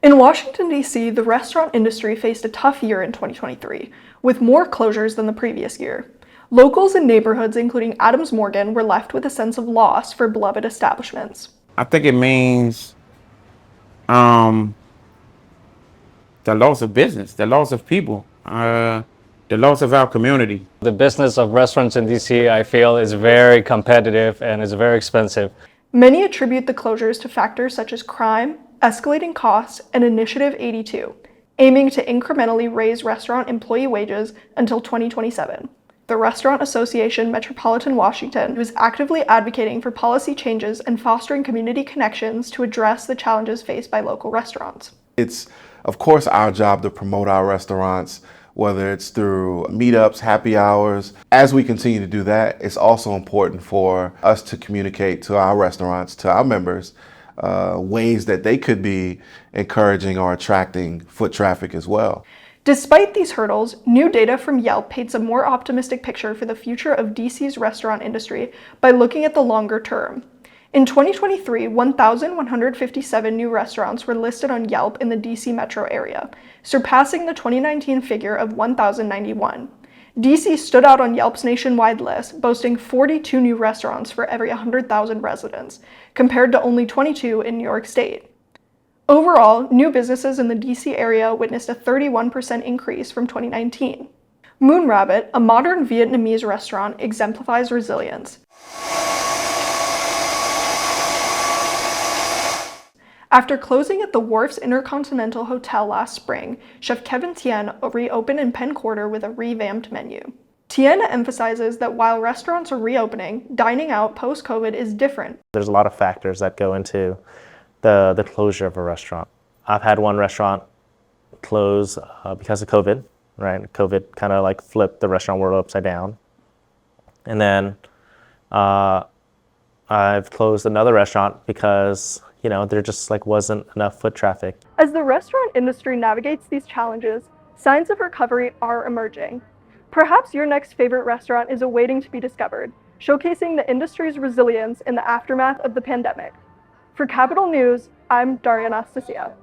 In Washington, D.C., the restaurant industry faced a tough year in 2023, with more closures than the previous year. Locals in neighborhoods including Adams Morgan were left with a sense of loss for beloved establishments. I think it means um, the loss of business, the loss of people, the loss of our community. The business of restaurants in DC, I feel, is very competitive and is very expensive. Many attribute the closures to factors such as crime, escalating costs, and Initiative 82, aiming to incrementally raise restaurant employee wages until 2027. The Restaurant Association Metropolitan Washington was actively advocating for policy changes and fostering community connections to address the challenges faced by local restaurants. It's, of course, our job to promote our restaurants, whether it's through meetups, happy hours. As we continue to do that, it's also important for us to communicate to our restaurants, to our members, ways that they could be encouraging or attracting foot traffic as well. Despite these hurdles, new data from Yelp paints a more optimistic picture for the future of DC's restaurant industry by looking at the longer term. In 2023, 1,157 new restaurants were listed on Yelp in the DC metro area, surpassing the 2019 figure of 1,091. DC stood out on Yelp's nationwide list, boasting 42 new restaurants for every 100,000 residents, compared to only 22 in New York State. Overall, new businesses in the DC area witnessed a 31% increase from 2019. Moon Rabbit, a modern Vietnamese restaurant, exemplifies resilience. After closing at the Wharf's Intercontinental Hotel last spring, Chef Kevin Tien reopened in Penn Quarter with a revamped menu. Tien emphasizes that while restaurants are reopening, dining out post-COVID is different. There's a lot of factors that go into the closure of a restaurant. I've had one restaurant close because of COVID, right? COVID kind of like flipped the restaurant world upside down. And then I've closed another restaurant because there just wasn't enough foot traffic. As the restaurant industry navigates these challenges, signs of recovery are emerging. Perhaps your next favorite restaurant is awaiting to be discovered, showcasing the industry's resilience in the aftermath of the pandemic. For Capital News, I'm Daria Anastasia.